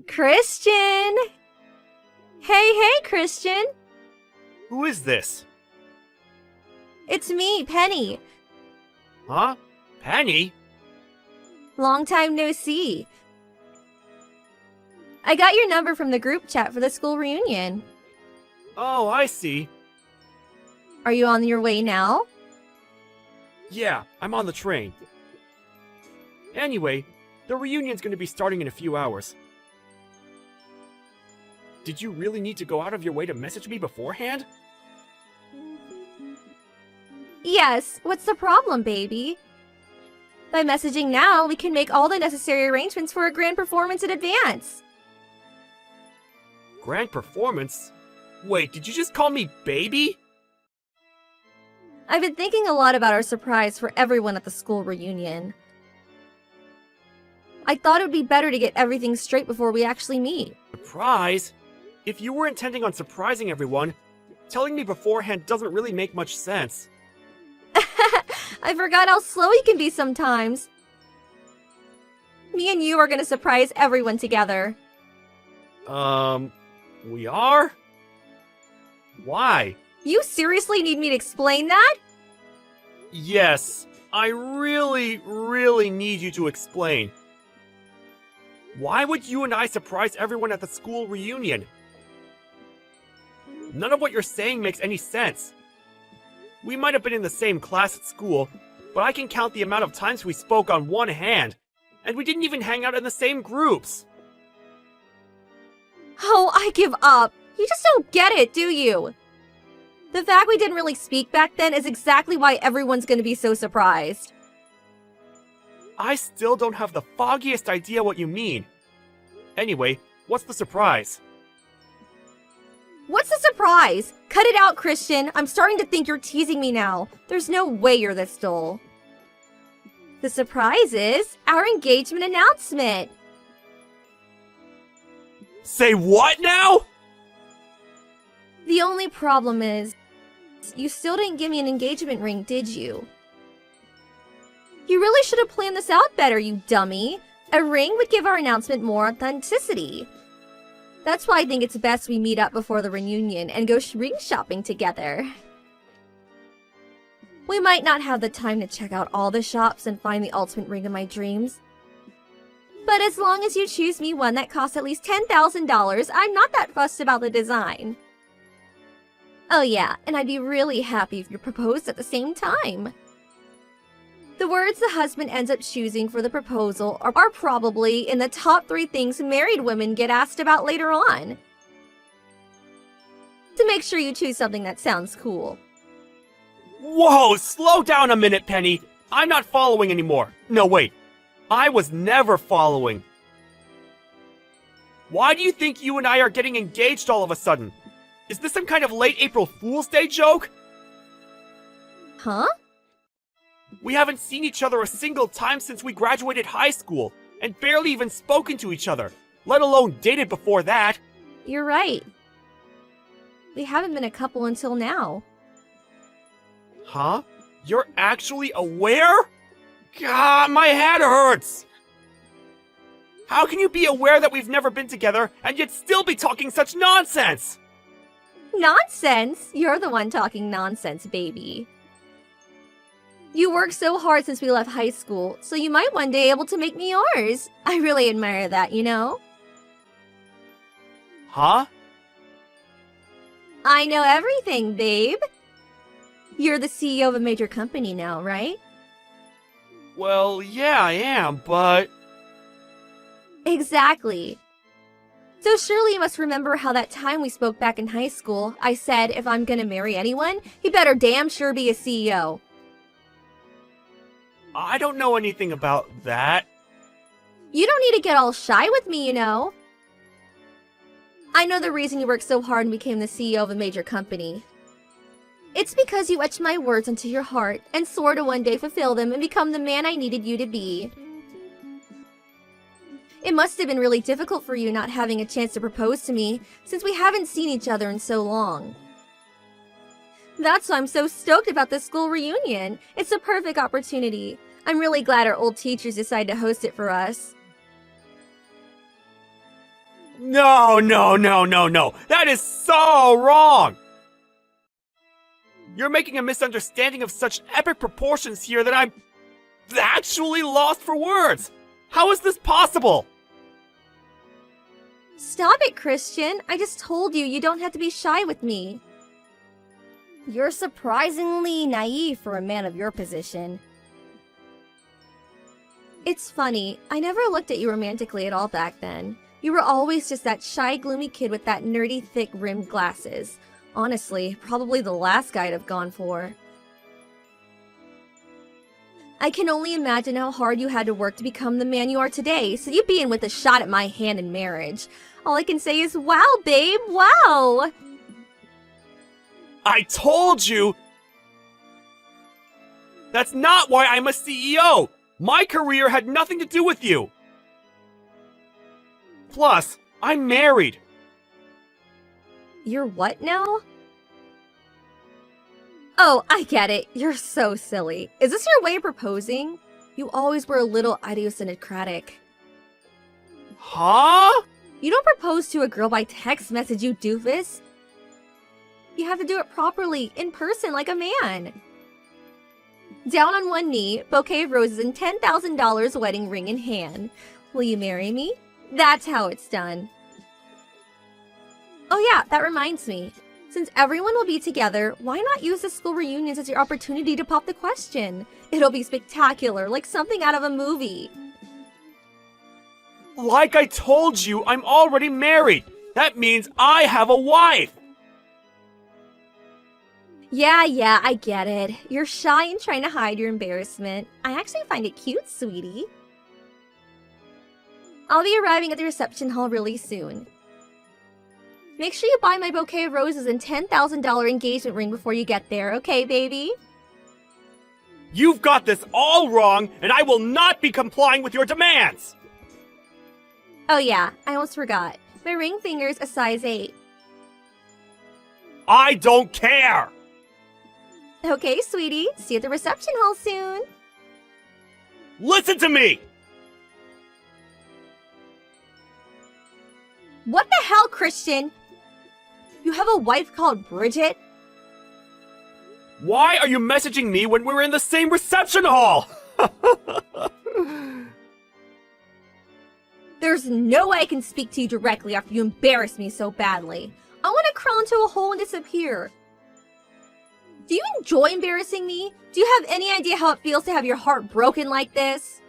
Christian! Hey, Christian! Who is this? It's me, Penny. Huh? Penny? Long time no see. I got your number from the group chat for the school reunion. Oh, I see. Are you on your way now? Yeah, I'm on the train. Anyway, the reunion's gonna be starting in a few hours. Did you really need to go out of your way to message me beforehand? Yes, what's the problem, baby? By messaging now, we can make all the necessary arrangements for a grand performance in advance. Grand performance? Wait, did you just call me baby? I've been thinking a lot about our surprise for everyone at the school reunion. I thought it would be better to get everything straight before we actually meet. Surprise? If you were intending on surprising everyone, telling me beforehand doesn't really make much sense. I forgot how slow he can be sometimes. Me and you are gonna surprise everyone together. We are? Why? You seriously need me to explain that? Yes, I really need you to explain. Why would you and I surprise everyone at the school reunion? None of what you're saying makes any sense. We might have been in the same class at school, but I can count the amount of times we spoke on one hand, and we didn't even hang out in the same groups. Oh, I give up. You just don't get it, do you? The fact we didn't really speak back then is exactly why everyone's gonna be so surprised. I still don't have the foggiest idea what you mean. Anyway, what's the surprise? What's the surprise? Cut it out, Christian. I'm starting to think you're teasing me now. There's no way you're this dull. The surprise is our engagement announcement. Say what now? The only problem is, you still didn't give me an engagement ring, did you? You really should have planned this out better, you dummy. A ring would give our announcement more authenticity. That's why I think it's best we meet up before the reunion and go ring shopping together. We might not have the time to check out all the shops and find the ultimate ring of my dreams. But as long as you choose me one that costs at least $10,000, I'm not that fussed about the design. Oh yeah, and I'd be really happy if you proposed at the same time. The words the husband ends up choosing for the proposal are probably in the top 3 things married women get asked about later on. To make sure you choose something that sounds cool. Whoa, slow down a minute, Penny. I'm not following anymore. No, wait. I was never following. Why do you think you and I are getting engaged all of a sudden? Is this some kind of late April Fool's Day joke? Huh? We haven't seen each other a single time since we graduated high school, and barely even spoken to each other, let alone dated before that. You're right. We haven't been a couple until now. Huh? You're actually aware? God, my head hurts! How can you be aware that we've never been together and yet still be talking such nonsense? Nonsense? You're the one talking nonsense, baby. You worked so hard since we left high school, so you might one day be able to make me yours. I really admire that, you know? Huh? I know everything, babe. You're the CEO of a major company now, right? Well, yeah, I am, but... Exactly. So surely you must remember how that time we spoke back in high school, I said if I'm gonna marry anyone, he better damn sure be a CEO. I don't know anything about that. You don't need to get all shy with me, you know. I know the reason you worked so hard and became the CEO of a major company. It's because you etched my words into your heart and swore to one day fulfill them and become the man I needed you to be. It must have been really difficult for you not having a chance to propose to me since we haven't seen each other in so long. That's why I'm so stoked about this school reunion. It's a perfect opportunity. I'm really glad our old teachers decided to host it for us. No, no, no, no, no. That is so wrong. You're making a misunderstanding of such epic proportions here that I'm actually lost for words. How is this possible? Stop it, Christian. I just told you don't have to be shy with me. You're surprisingly naive for a man of your position. It's funny, I never looked at you romantically at all back then. You were always just that shy, gloomy kid with that nerdy, thick-rimmed glasses. Honestly, probably the last guy I'd have gone for. I can only imagine how hard you had to work to become the man you are today, so you being with a shot at my hand in marriage. All I can say is, wow, babe, wow! I told you! That's not why I'm a CEO! My career had nothing to do with you! Plus, I'm married. You're what now? Oh, I get it. You're so silly. Is this your way of proposing? You always were a little idiosyncratic. Huh? You don't propose to a girl by text message, you doofus. You have to do it properly, in person, like a man. Down on one knee, bouquet of roses and $10,000 wedding ring in hand. Will you marry me? That's how it's done. Oh yeah, that reminds me. Since everyone will be together, why not use the school reunions as your opportunity to pop the question? It'll be spectacular, like something out of a movie. Like I told you, I'm already married. That means I have a wife. Yeah, I get it. You're shy and trying to hide your embarrassment. I actually find it cute, sweetie. I'll be arriving at the reception hall really soon. Make sure you buy my bouquet of roses and $10,000 engagement ring before you get there, okay, baby? You've got this all wrong, and I will not be complying with your demands! Oh yeah, I almost forgot. My ring finger's a size 8. I don't care! Okay, sweetie. See you at the reception hall soon. Listen to me! What the hell, Christian? You have a wife called Bridget? Why are you messaging me when we're in the same reception hall? There's no way I can speak to you directly after you embarrass me so badly. I want to crawl into a hole and disappear. Do you enjoy embarrassing me? Do you have any idea how it feels to have your heart broken like this?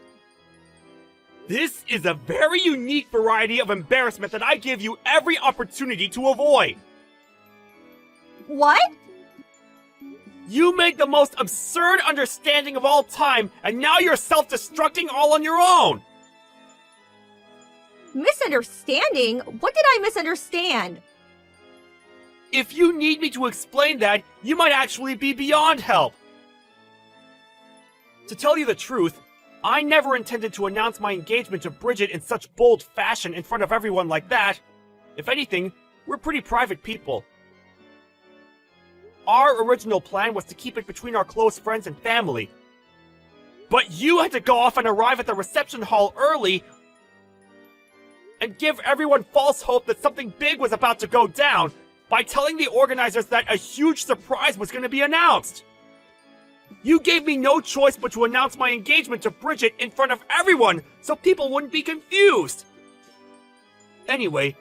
This is a very unique variety of embarrassment that I give you every opportunity to avoid. What? You made the most absurd understanding of all time, and now you're self-destructing all on your own! Misunderstanding? What did I misunderstand? If you need me to explain that, you might actually be beyond help. To tell you the truth, I never intended to announce my engagement to Bridget in such bold fashion in front of everyone like that. If anything, we're pretty private people. Our original plan was to keep it between our close friends and family. But you had to go off and arrive at the reception hall early and give everyone false hope that something big was about to go down by telling the organizers that a huge surprise was going to be announced. You gave me no choice but to announce my engagement to Bridget in front of everyone so people wouldn't be confused. Anyway,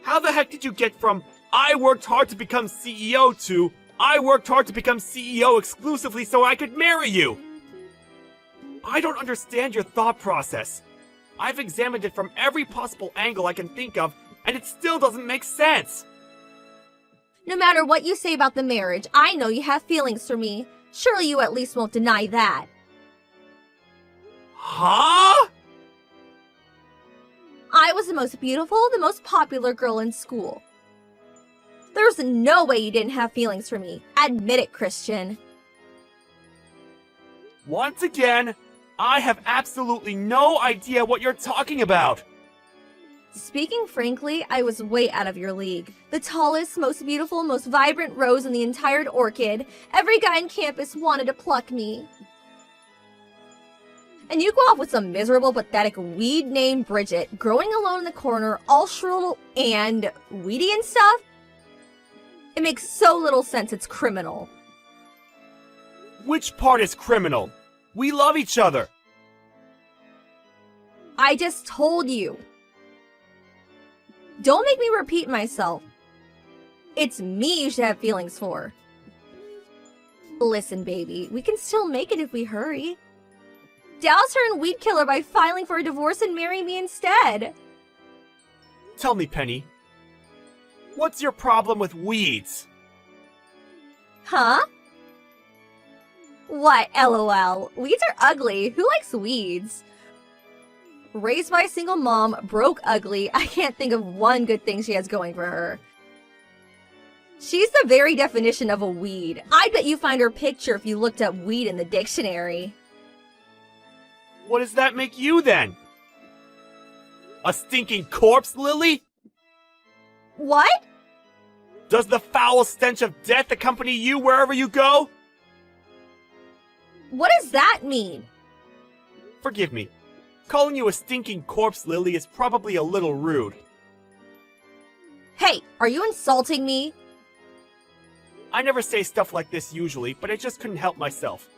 how the heck did you get from I worked hard to become CEO to I worked hard to become CEO exclusively so I could marry you? I don't understand your thought process. I've examined it from every possible angle I can think of, and it still doesn't make sense. No matter what you say about the marriage, I know you have feelings for me. Surely you at least won't deny that. Huh? I was the most beautiful, the most popular girl in school. There's no way you didn't have feelings for me. Admit it, Christian. Once again, I have absolutely no idea what you're talking about. Speaking frankly, I was way out of your league. The tallest, most beautiful, most vibrant rose in the entire orchid. Every guy on campus wanted to pluck me. And you go off with some miserable, pathetic weed named Bridget, growing alone in the corner, all shrill and weedy and stuff? It makes so little sense, it's criminal. Which part is criminal? We love each other. I just told you. Don't make me repeat myself. It's me you should have feelings for. Listen, baby, we can still make it if we hurry. Douse her and weed killer by filing for a divorce and marry me instead. Tell me, Penny, what's your problem with weeds? Huh? What, LOL? Weeds are ugly. Who likes weeds? Raised by a single mom, broke ugly, I can't think of one good thing she has going for her. She's the very definition of a weed. I bet you find her picture if you looked up weed in the dictionary. What does that make you then? A stinking corpse, Lily? What? Does the foul stench of death accompany you wherever you go? What does that mean? Forgive me. Calling you a stinking corpse, Lily, is probably a little rude. Hey, are you insulting me? I never say stuff like this usually, but I just couldn't help myself.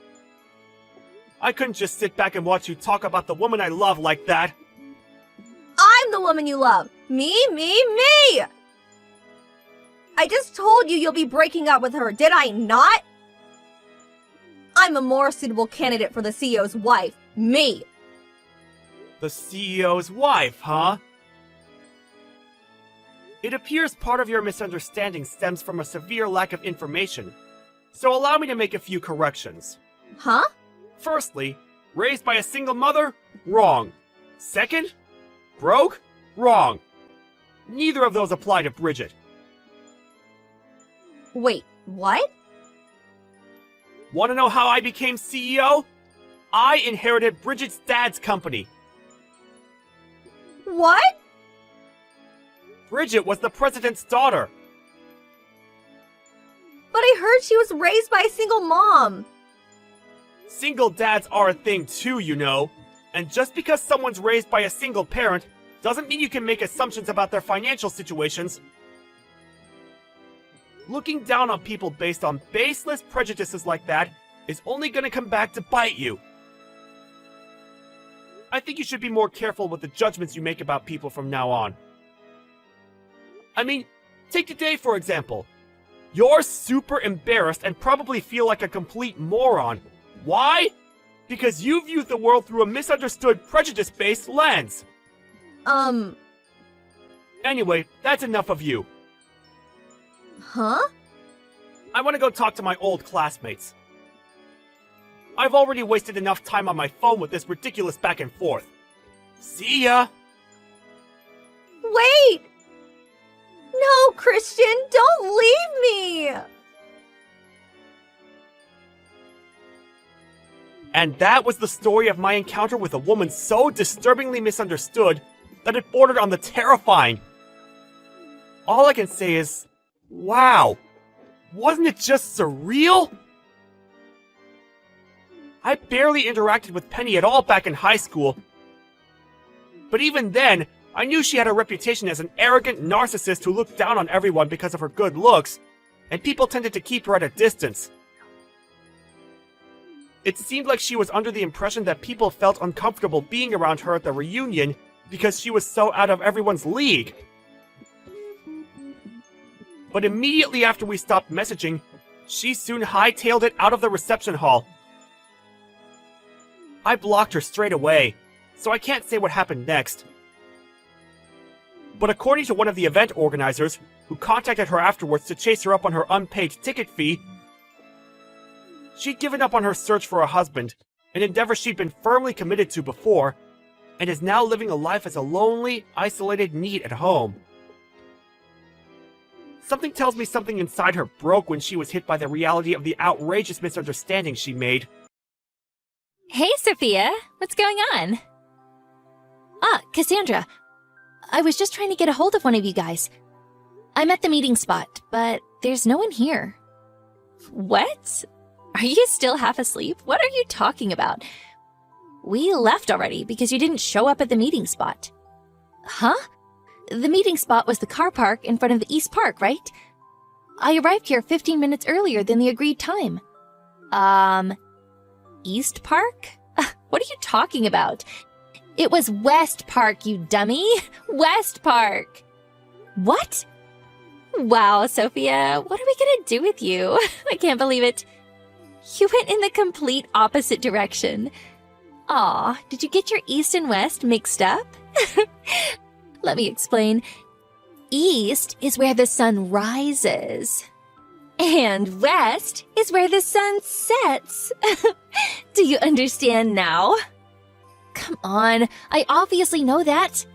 I couldn't just sit back and watch you talk about the woman I love like that. I'm the woman you love. Me. I just told you you'll be breaking up with her, did I not? I'm a more suitable candidate for the CEO's wife. Me. The CEO's wife, huh? It appears part of your misunderstanding stems from a severe lack of information, so allow me to make a few corrections. Huh? Firstly, raised by a single mother? Wrong. Second, broke? Wrong. Neither of those apply to Bridget. Wait, what? Want to know how I became CEO? I inherited Bridget's dad's company. What? Bridget was the president's daughter. But I heard she was raised by a single mom. Single dads are a thing too, you know. And just because someone's raised by a single parent doesn't mean you can make assumptions about their financial situations. Looking down on people based on baseless prejudices like that is only gonna come back to bite you. I think you should be more careful with the judgments you make about people from now on. I mean, take today for example. You're super embarrassed and probably feel like a complete moron. Why? Because you view the world through a misunderstood, prejudice-based lens. Anyway, that's enough of you. Huh? I want to go talk to my old classmates. I've already wasted enough time on my phone with this ridiculous back and forth. See ya! Wait! No, Christian, don't leave me! And that was the story of my encounter with a woman so disturbingly misunderstood that it bordered on the terrifying. All I can say is, wow, wasn't it just surreal? I barely interacted with Penny at all back in high school. But even then, I knew she had a reputation as an arrogant narcissist who looked down on everyone because of her good looks, and people tended to keep her at a distance. It seemed like she was under the impression that people felt uncomfortable being around her at the reunion because she was so out of everyone's league. But immediately after we stopped messaging, she soon hightailed it out of the reception hall. I blocked her straight away, so I can't say what happened next. But according to one of the event organizers, who contacted her afterwards to chase her up on her unpaid ticket fee, she'd given up on her search for a husband, an endeavor she'd been firmly committed to before, and is now living a life as a lonely, isolated NEET at home. Something tells me something inside her broke when she was hit by the reality of the outrageous misunderstanding she made. Hey, Sophia. What's going on? Ah, Cassandra. I was just trying to get a hold of one of you guys. I'm at the meeting spot, but there's no one here. What? Are you still half asleep? What are you talking about? We left already because you didn't show up at the meeting spot. Huh? The meeting spot was the car park in front of the East Park, right? I arrived here 15 minutes earlier than the agreed time. East Park? What are you talking about? It was West Park, you dummy! West Park! What? Wow, Sophia, what are we gonna do with you? I can't believe it. You went in the complete opposite direction. Aw, did you get your east and west mixed up? Let me explain. East is where the sun rises. And west is where the sun sets. Do you understand now? Come on, I obviously know that.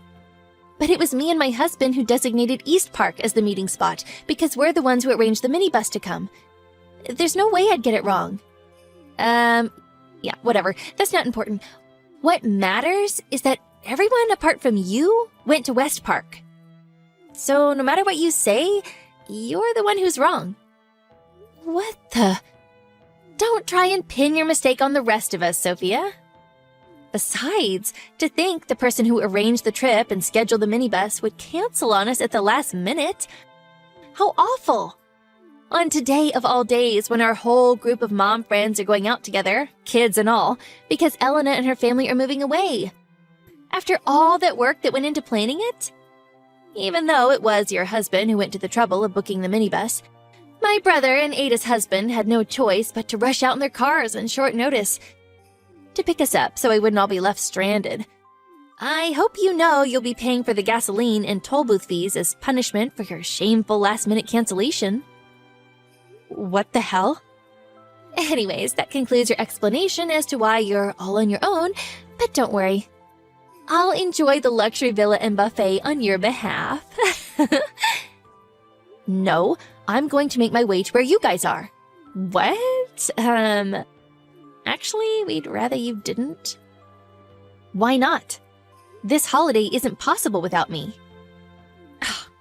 But it was me and my husband who designated East Park as the meeting spot because we're the ones who arranged the minibus to come. There's no way I'd get it wrong. Yeah, whatever. That's not important. What matters is that everyone apart from you went to West Park. So no matter what you say, you're the one who's wrong. What the? Don't try and pin your mistake on the rest of us, Sophia. Besides, to think the person who arranged the trip and scheduled the minibus would cancel on us at the last minute. How awful! On today of all days when our whole group of mom friends are going out together, kids and all, because Elena and her family are moving away. After all that work that went into planning it? Even though it was your husband who went to the trouble of booking the minibus, my brother and Ada's husband had no choice but to rush out in their cars on short notice to pick us up so we wouldn't all be left stranded. I hope you know you'll be paying for the gasoline and toll booth fees as punishment for your shameful last-minute cancellation. What the hell? Anyways, that concludes your explanation as to why you're all on your own, but don't worry. I'll enjoy the luxury villa and buffet on your behalf. No, I'm going to make my way to where you guys are. What? Actually, we'd rather you didn't. Why not? This holiday isn't possible without me.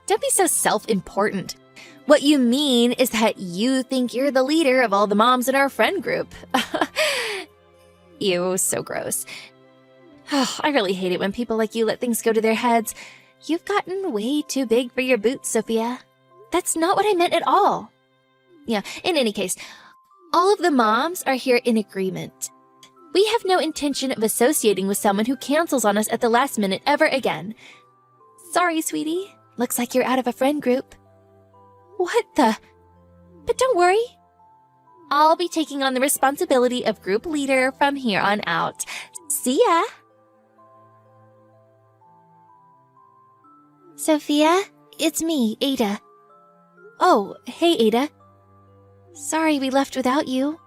Don't be so self-important. What you mean is that you think you're the leader of all the moms in our friend group. Ew, so gross. I really hate it when people like you let things go to their heads. You've gotten way too big for your boots, Sophia. That's not what I meant at all. Yeah, in any case, all of the moms are here in agreement. We have no intention of associating with someone who cancels on us at the last minute ever again. Sorry, sweetie. Looks like you're out of a friend group. What the? But don't worry. I'll be taking on the responsibility of group leader from here on out. See ya! Sophia, it's me, Ada. Oh, hey, Ada. Sorry we left without you.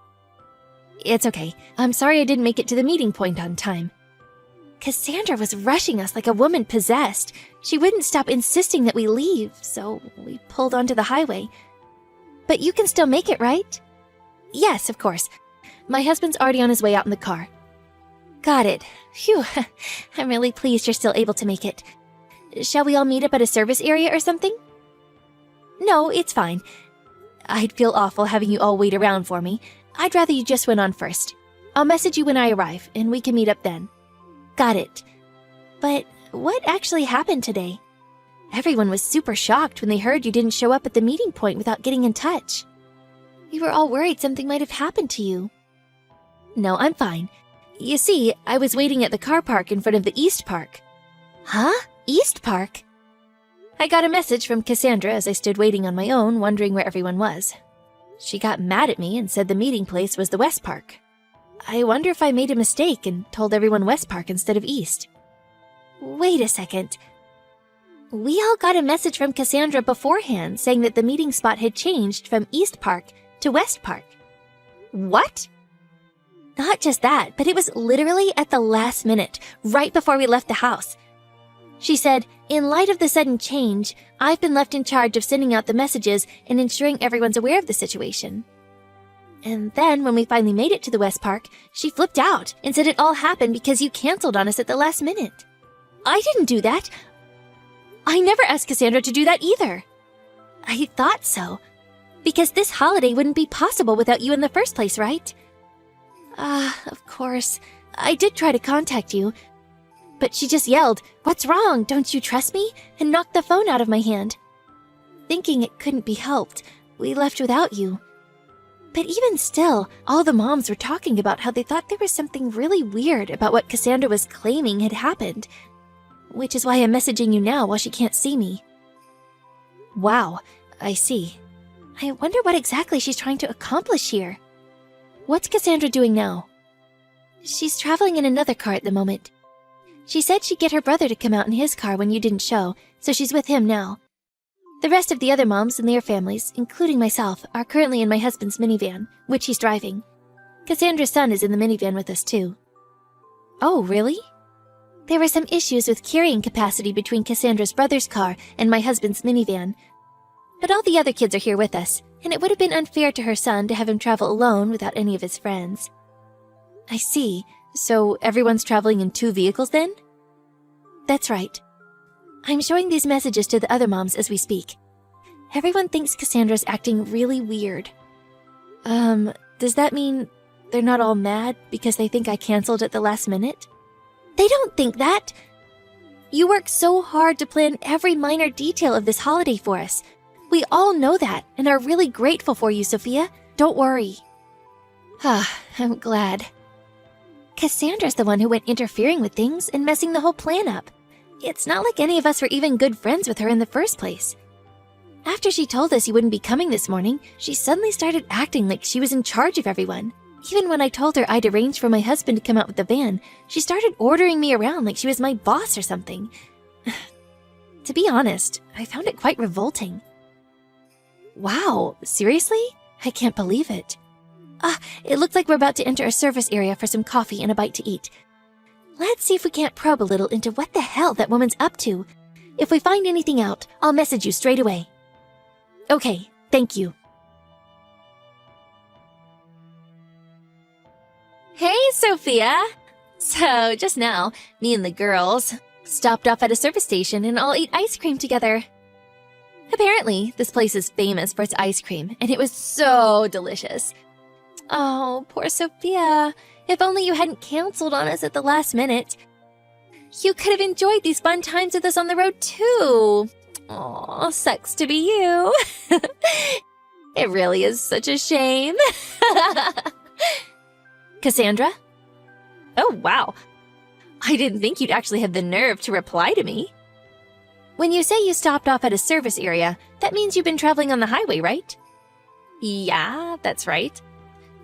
It's okay. I'm sorry I didn't make it to the meeting point on time. Cassandra was rushing us like a woman possessed. She wouldn't stop insisting that we leave, so we pulled onto the highway. But you can still make it, right? Yes, of course. My husband's already on his way out in the car. Got it. Phew. I'm really pleased you're still able to make it. Shall we all meet up at a service area or something? No, it's fine. I'd feel awful having you all wait around for me. I'd rather you just went on first. I'll message you when I arrive, and we can meet up then. Got it. But what actually happened today? Everyone was super shocked when they heard you didn't show up at the meeting point without getting in touch. We were all worried something might have happened to you. No, I'm fine. You see, I was waiting at the car park in front of the East Park. Huh? East Park? I got a message from Cassandra as I stood waiting on my own, wondering where everyone was. She got mad at me and said the meeting place was the West Park. I wonder if I made a mistake and told everyone West Park instead of East. Wait a second. We all got a message from Cassandra beforehand saying that the meeting spot had changed from East Park to West Park. What? Not just that, but it was literally at the last minute, right before we left the house. She said, in light of the sudden change, I've been left in charge of sending out the messages and ensuring everyone's aware of the situation. And then, when we finally made it to the West Park, she flipped out and said it all happened because you canceled on us at the last minute. I didn't do that. I never asked Cassandra to do that either. I thought so. Because this holiday wouldn't be possible without you in the first place, right? Of course. I did try to contact you, but she just yelled, "What's wrong? Don't you trust me?" and knocked the phone out of my hand. Thinking it couldn't be helped, we left without you. But even still, all the moms were talking about how they thought there was something really weird about what Cassandra was claiming had happened, which is why I'm messaging you now while she can't see me. Wow, I see. I wonder what exactly she's trying to accomplish here. What's Cassandra doing now? She's traveling in another car at the moment. She said she'd get her brother to come out in his car when you didn't show, so she's with him now. The rest of the other moms and their families, including myself, are currently in my husband's minivan, which he's driving. Cassandra's son is in the minivan with us too. Oh, really? There were some issues with carrying capacity between Cassandra's brother's car and my husband's minivan. But all the other kids are here with us, and it would have been unfair to her son to have him travel alone without any of his friends. I see. So everyone's traveling in 2 vehicles then? That's right. I'm showing these messages to the other moms as we speak. Everyone thinks Cassandra's acting really weird. Does that mean they're not all mad because they think I canceled at the last minute? They don't think that! You worked so hard to plan every minor detail of this holiday for us. We all know that and are really grateful for you, Sophia. Don't worry. I'm glad. Cassandra's the one who went interfering with things and messing the whole plan up. It's not like any of us were even good friends with her in the first place. After she told us you wouldn't be coming this morning, she suddenly started acting like she was in charge of everyone. Even when I told her I'd arranged for my husband to come out with the van, she started ordering me around like she was my boss or something. To be honest, I found it quite revolting. Wow, seriously? I can't believe it. It looks like we're about to enter a service area for some coffee and a bite to eat. Let's see if we can't probe a little into what the hell that woman's up to. If we find anything out, I'll message you straight away. Okay, thank you. Hey, Sophia! So, just now, me and the girls stopped off at a service station and all ate ice cream together. Apparently, this place is famous for its ice cream, and it was so delicious. Oh, poor Sophia. If only you hadn't canceled on us at the last minute. You could have enjoyed these fun times with us on the road, too. Aw, sucks to be you. It really is such a shame. Cassandra? Oh, wow. I didn't think you'd actually have the nerve to reply to me. When you say you stopped off at a service area, that means you've been traveling on the highway, right? Yeah, that's right.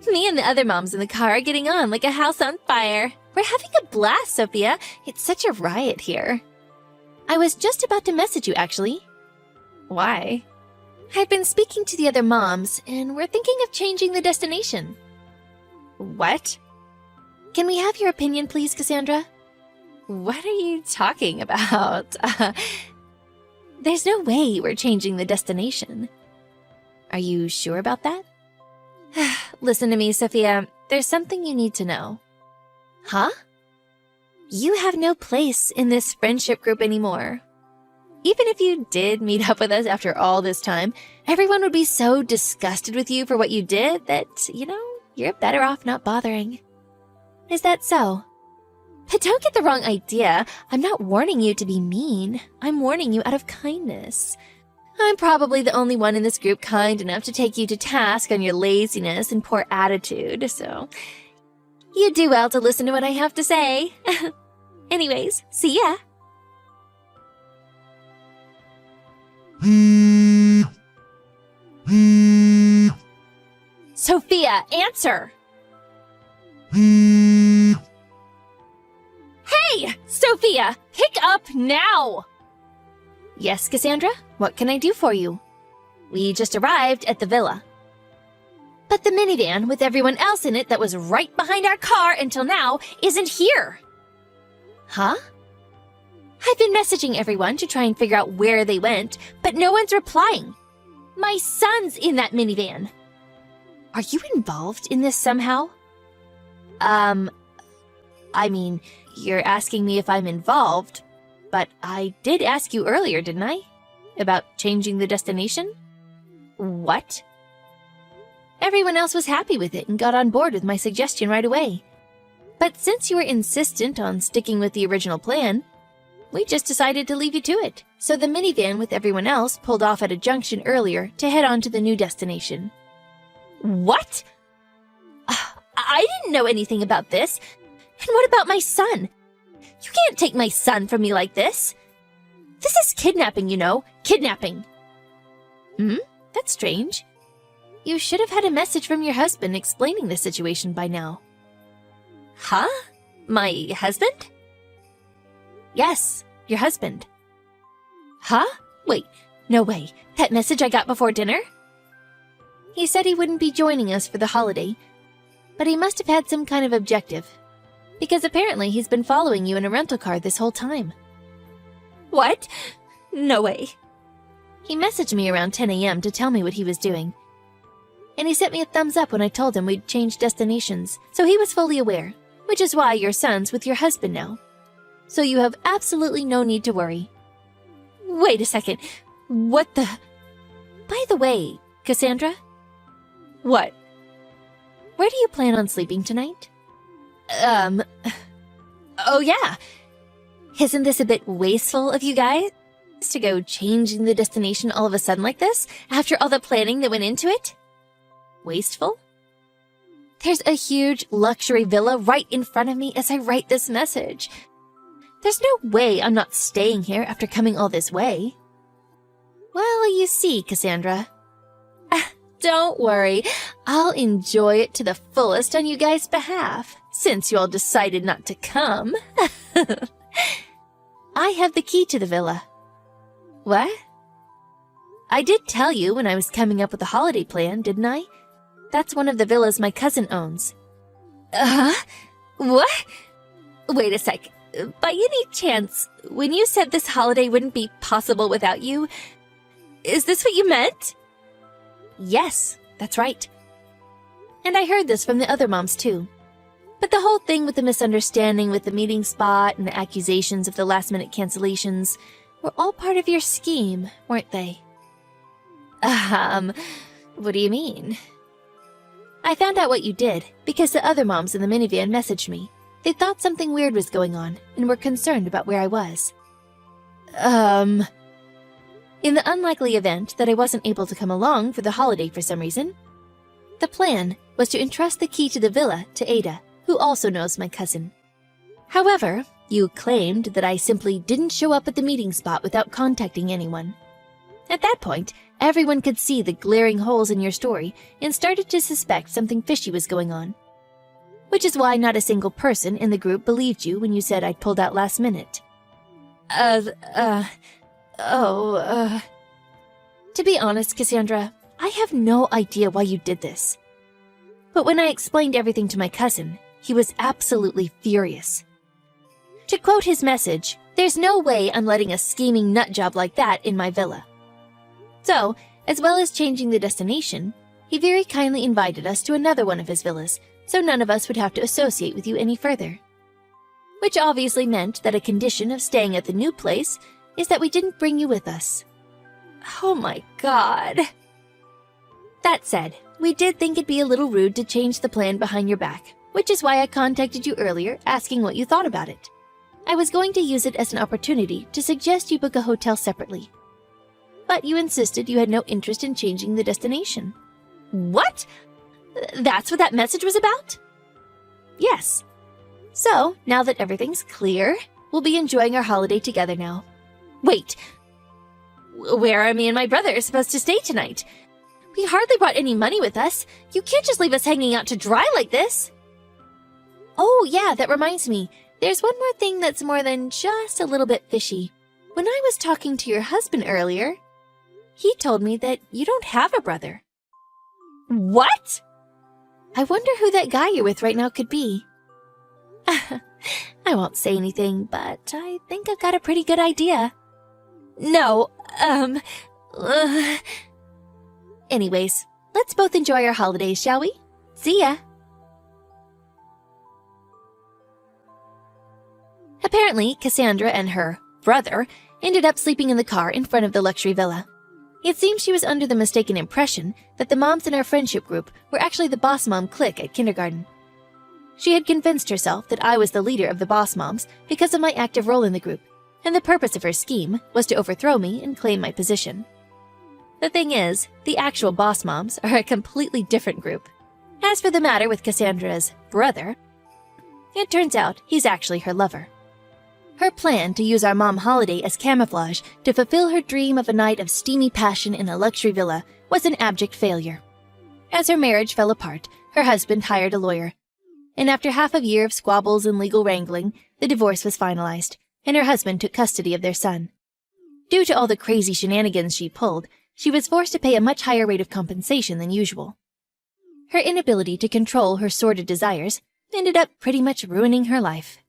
Me and the other moms in the car are getting on like a house on fire. We're having a blast, Sophia. It's such a riot here. I was just about to message you, actually. Why? I've been speaking to the other moms, and we're thinking of changing the destination. What? Can we have your opinion, please, Cassandra? What are you talking about? There's no way we're changing the destination. Are you sure about that? Listen to me, Sophia. There's something you need to know. Huh? You have no place in this friendship group anymore. Even if you did meet up with us after all this time, everyone would be so disgusted with you for what you did that, you're better off not bothering. Is that so? But don't get the wrong idea. I'm not warning you to be mean. I'm warning you out of kindness. I'm probably the only one in this group kind enough to take you to task on your laziness and poor attitude, so you do well to listen to what I have to say. Anyways, see ya. Sophia, answer! Hey, Sophia, pick up now! Yes, Cassandra? What can I do for you? We just arrived at the villa. But the minivan with everyone else in it that was right behind our car until now isn't here. Huh? I've been messaging everyone to try and figure out where they went, but no one's replying. My son's in that minivan. Are you involved in this somehow? I mean, you're asking me if I'm involved, but I did ask you earlier, didn't I? About changing the destination? What? Everyone else was happy with it and got on board with my suggestion right away. But since you were insistent on sticking with the original plan, we just decided to leave you to it. So the minivan with everyone else pulled off at a junction earlier to head on to the new destination. What? I didn't know anything about this. And what about my son? You can't take my son from me like this. This is kidnapping, you know. Kidnapping. That's strange. You should have had a message from your husband explaining the situation by now. Huh? My husband? Yes, your husband. Huh? Wait, no way. That message I got before dinner? He said he wouldn't be joining us for the holiday, but he must have had some kind of objective, because apparently he's been following you in a rental car this whole time. What? No way. He messaged me around 10 a.m. to tell me what he was doing, and he sent me a thumbs up when I told him we'd changed destinations, so he was fully aware, which is why your son's with your husband now. So you have absolutely no need to worry. Wait a second. What the... By the way, Cassandra? What? Where do you plan on sleeping tonight? Oh yeah. Isn't this a bit wasteful of you guys? To go changing the destination all of a sudden like this, after all the planning that went into it? Wasteful? There's a huge luxury villa right in front of me as I write this message. There's no way I'm not staying here after coming all this way. Well, you see, Cassandra. Don't worry, I'll enjoy it to the fullest on you guys' behalf, since you all decided not to come. I have the key to the villa. What? I did tell you when I was coming up with the holiday plan, didn't I? That's one of the villas my cousin owns. What? Wait a sec. By any chance, when you said this holiday wouldn't be possible without you, is this what you meant? Yes, that's right. And I heard this from the other moms too. But the whole thing with the misunderstanding with the meeting spot and the accusations of the last-minute cancellations were all part of your scheme, weren't they? What do you mean? I found out what you did because the other moms in the minivan messaged me. They thought something weird was going on and were concerned about where I was. In the unlikely event that I wasn't able to come along for the holiday for some reason, the plan was to entrust the key to the villa to Ada, who also knows my cousin. However, you claimed that I simply didn't show up at the meeting spot without contacting anyone. At that point, everyone could see the glaring holes in your story and started to suspect something fishy was going on. Which is why not a single person in the group believed you when you said I'd pulled out last minute. To be honest, Cassandra, I have no idea why you did this. But when I explained everything to my cousin, he was absolutely furious. To quote his message, "There's no way I'm letting a scheming nutjob like that in my villa." So, as well as changing the destination, he very kindly invited us to another one of his villas, so none of us would have to associate with you any further. Which obviously meant that a condition of staying at the new place is that we didn't bring you with us. Oh my god. That said, we did think it'd be a little rude to change the plan behind your back, which is why I contacted you earlier asking what you thought about it. I was going to use it as an opportunity to suggest you book a hotel separately. But you insisted you had no interest in changing the destination. What? That's what that message was about? Yes. So, now that everything's clear, we'll be enjoying our holiday together now. Wait. Where are me and my brother supposed to stay tonight? We hardly brought any money with us. You can't just leave us hanging out to dry like this. Oh, yeah, that reminds me. There's one more thing that's more than just a little bit fishy. When I was talking to your husband earlier, he told me that you don't have a brother. What? I wonder who that guy you're with right now could be. I won't say anything, but I think I've got a pretty good idea. No, Anyways, let's both enjoy our holidays, shall we? See ya! Apparently, Cassandra and her brother ended up sleeping in the car in front of the luxury villa. It seems she was under the mistaken impression that the moms in our friendship group were actually the boss mom clique at kindergarten. She had convinced herself that I was the leader of the Boss Moms because of my active role in the group, and the purpose of her scheme was to overthrow me and claim my position. The thing is, the actual Boss Moms are a completely different group. As for the matter with Cassandra's brother, it turns out he's actually her lover. Her plan to use our mom holiday as camouflage to fulfill her dream of a night of steamy passion in a luxury villa was an abject failure. As her marriage fell apart, her husband hired a lawyer, and after half a year of squabbles and legal wrangling, the divorce was finalized, and her husband took custody of their son. Due to all the crazy shenanigans she pulled, she was forced to pay a much higher rate of compensation than usual. Her inability to control her sordid desires ended up pretty much ruining her life.